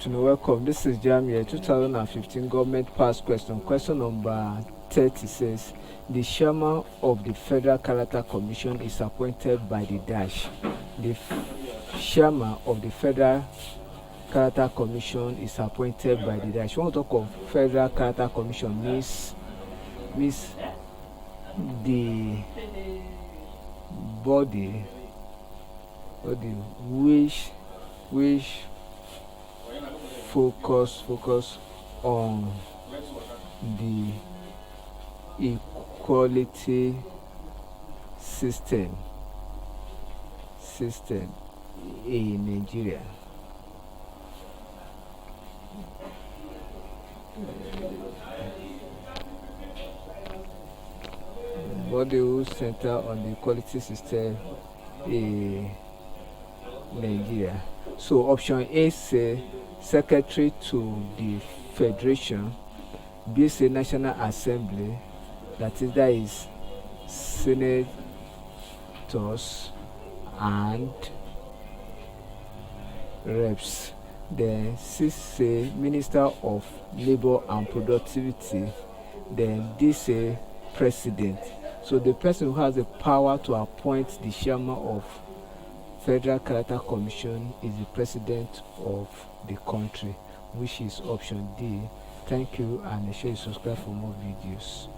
afternoon. Welcome. This is Jamb here. 2015 government past question. Question number 30 says the chairman of the Federal Character Commission is appointed by the dash. The chairman of the Federal Character Commission is appointed by the dash. When we talk of Federal Character Commission, means the body which focus on the equality system in Nigeria. Body who center on the equality system in Nigeria. So option A say Secretary to the Federation, B say National Assembly, that is senators and reps. Then C say Minister of Labor and Productivity. Then D say President. So the person who has the power to appoint the chairman of Federal Character Commission is the President of the country, which is option D. Thank you, and make sure you subscribe for more videos.